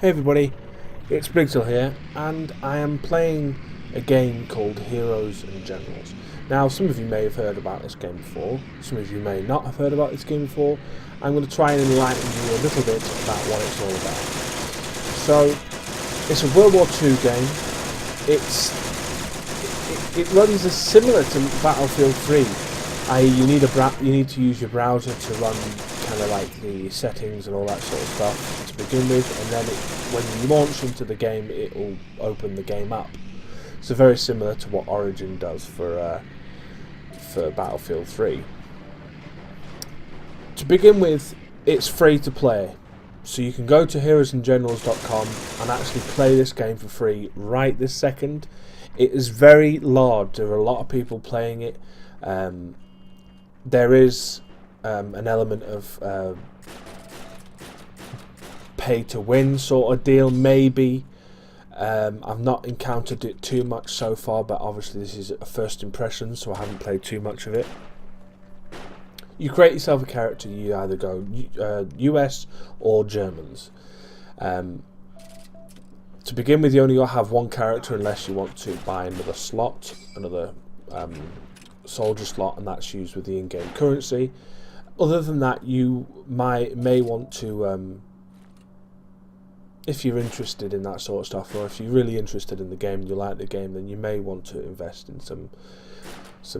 Hey everybody, it's Briggsell here, and I am playing a game called Heroes and Generals. Now, some of you may have heard about this game before, some of you may not have heard about this game before. I'm going to try and enlighten you a little bit about what it's all about. So, it's a World War II game. It runs as similar to Battlefield 3, i.e. you need to use your browser to run kind of like the settings and all that sort of stuff to begin with, and then when you launch into the game, it will open the game up. So very similar to what Origin does for Battlefield 3. To begin with, it's free to play, so you can go to heroesandgenerals.com and actually play this game for free right this second. It is very large. There are a lot of people playing it. There is an element of pay to win sort of deal, maybe. I've not encountered it too much so far, but obviously this is a first impression, so I haven't played too much of it. You create yourself a character. You either go US or Germans. To begin with, you only have one character unless you want to buy another slot, another soldier slot, and that's used with the in-game currency. Other than that, you may want to, if you're interested in that sort of stuff, or if you're really interested in the game and you like the game, then you may want to invest in some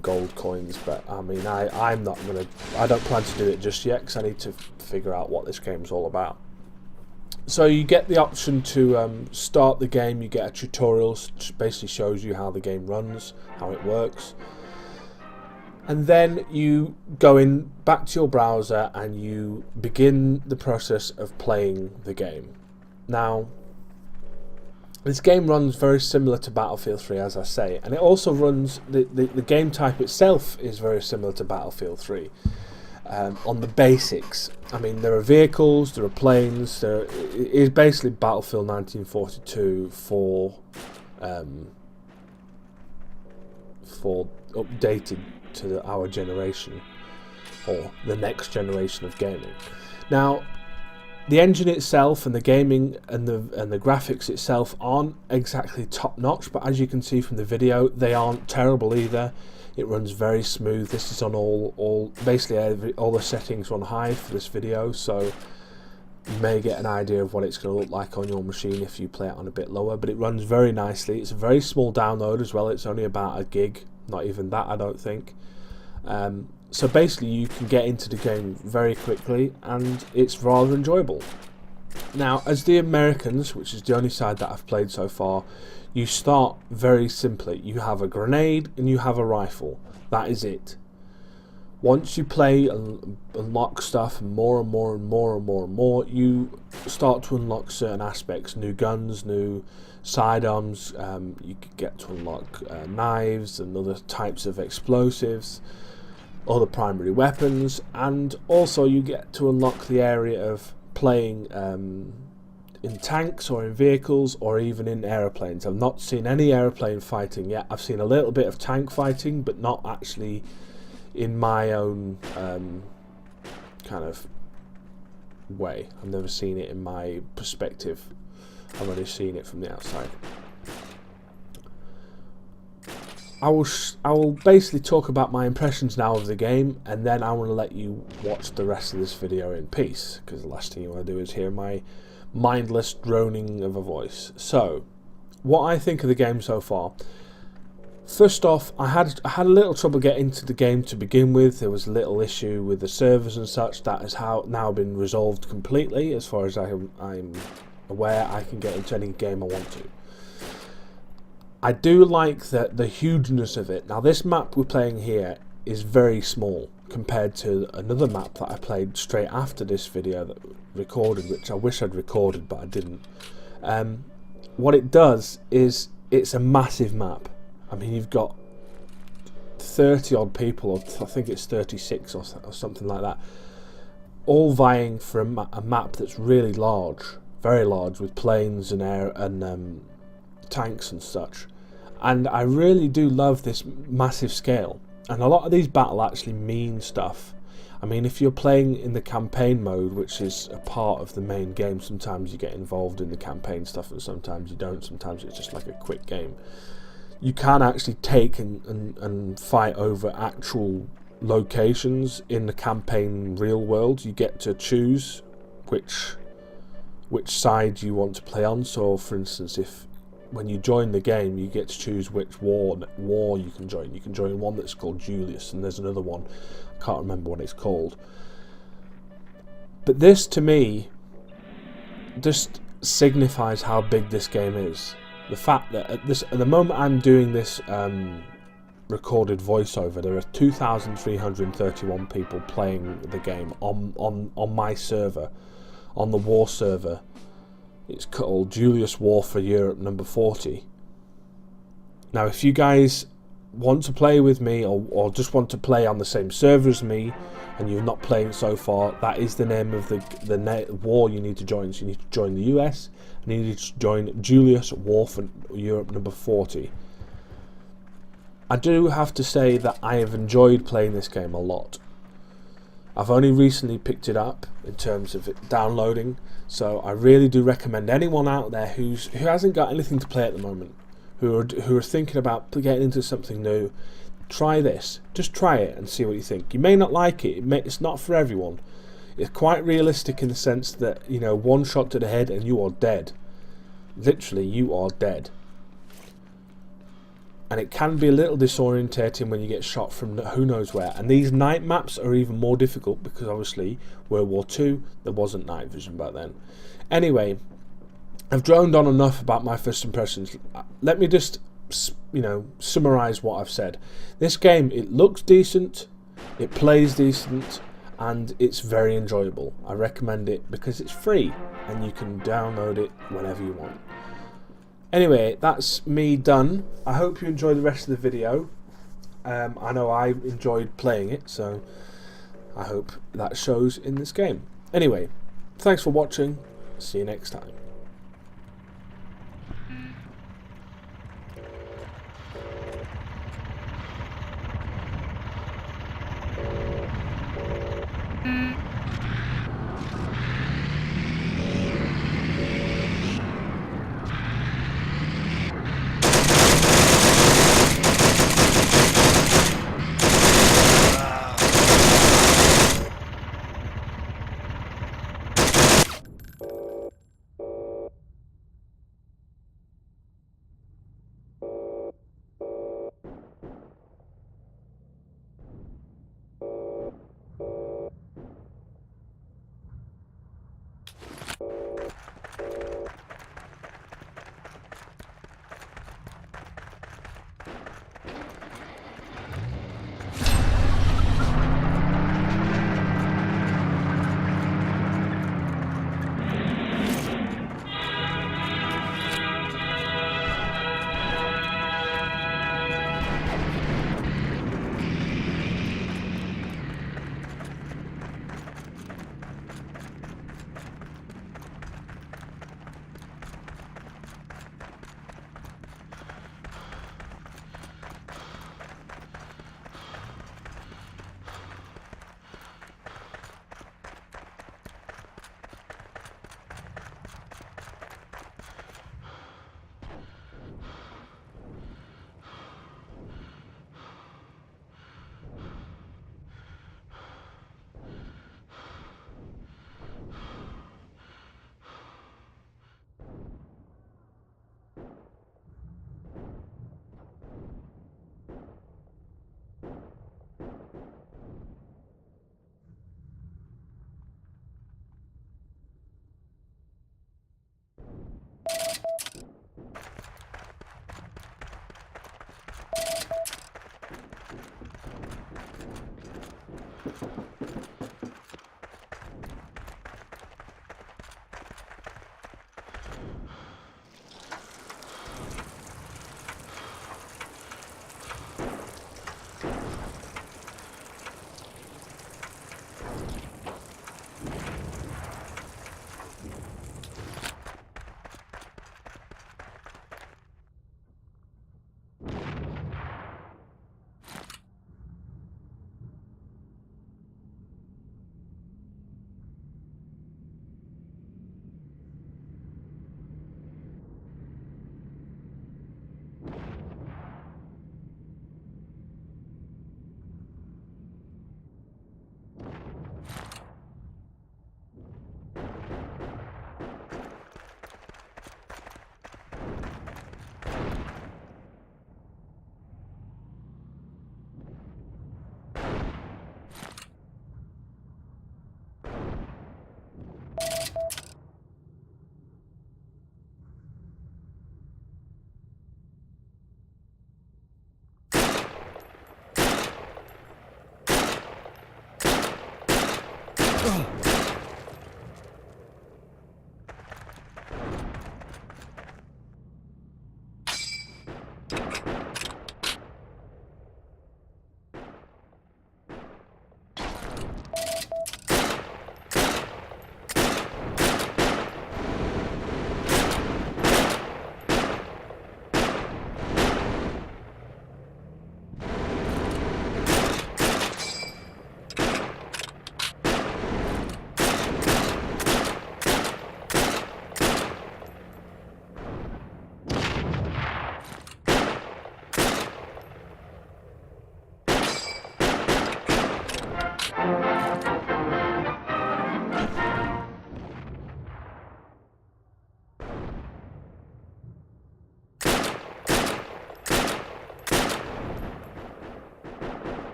gold coins. But I mean, I don't plan to do it just yet, because I need to figure out what this game's all about. So you get the option to start the game. You get a tutorial, which basically shows you how the game runs, how it works. And then you go in back to your browser and you begin the process of playing the game. Now, this game runs very similar to Battlefield 3, as I say, and it also runs, the game type itself is very similar to Battlefield 3 on the basics. I mean, there are vehicles, there are planes, it is basically Battlefield 1942 for updated to our generation, or the next generation of gaming. Now, the engine itself and the gaming and the graphics itself aren't exactly top notch, but as you can see from the video, they aren't terrible either. It runs very smooth. This is on all the settings on high for this video, so you may get an idea of what it's going to look like on your machine if you play it on a bit lower. But it runs very nicely. It's a very small download as well. It's only about a gig, not even that, I don't think. So basically you can get into the game very quickly, and it's rather enjoyable. Now, as the Americans, which is the only side that I've played so far, you start very simply. You have a grenade and you have a rifle. That is it. Once you play and unlock stuff more and more and more and more and more, you start to unlock certain aspects, new guns, new sidearms. You could get to unlock knives and other types of explosives, other primary weapons, and also you get to unlock the area of playing in tanks or in vehicles or even in aeroplanes. I've not seen any aeroplane fighting yet. I've seen a little bit of tank fighting, but not actually in my own kind of way. I've never seen it in my perspective. I've only seen it from the outside. I will basically talk about my impressions now of the game, and then I want to let you watch the rest of this video in peace, because the last thing you want to do is hear my mindless droning of a voice. So, what I think of the game so far. First off, I had a little trouble getting into the game to begin with. There was a little issue with the servers and such. That has now been resolved completely. As far as I'm aware, I can get into any game I want to. I do like the hugeness of it. Now, this map we're playing here is very small compared to another map that I played straight after this video that recorded, which I wish I'd recorded, but I didn't. What it does is it's a massive map. I mean, you've got 30 odd people, or I think it's 36 or something like that, all vying for a map that's really large, very large, with planes and air and tanks and such. And I really do love this massive scale, and a lot of these battles actually mean stuff. I mean, if you're playing in the campaign mode, which is a part of the main game, sometimes you get involved in the campaign stuff and sometimes you don't. Sometimes it's just like a quick game. You can actually take and fight over actual locations in the campaign real world. You get to choose which side you want to play on. So for instance, if when you join the game, you get to choose which war you can join. You can join one that's called Julius, and there's another one, I can't remember what it's called. But this, to me, just signifies how big this game is. The fact that at the moment I'm doing this recorded voiceover, there are 2,331 people playing the game on my server, on the war server. It's called Julius War for Europe number 40. Now, if you guys want to play with me or just want to play on the same server as me and you're not playing so far, that is the name of the war you need to join. So you need to join the US and you need to join Julius War for Europe number 40. I do have to say that I have enjoyed playing this game a lot. I've only recently picked it up in terms of it downloading, so I really do recommend anyone out there who hasn't got anything to play at the moment, who are thinking about getting into something new, try this. Just try it and see what you think. You may not like it. It's not for everyone. It's quite realistic in the sense that, you know, one shot to the head and you are dead. Literally, you are dead. And it can be a little disorientating when you get shot from who knows where. And these night maps are even more difficult because obviously World War II, there wasn't night vision back then. Anyway, I've droned on enough about my first impressions. Let me just, you know, summarise what I've said. This game, it looks decent, it plays decent, and it's very enjoyable. I recommend it because it's free and you can download it whenever you want. Anyway, that's me done. I hope you enjoy the rest of the video. I know I enjoyed playing it, so I hope that shows in this game. Anyway, thanks for watching. See you next time.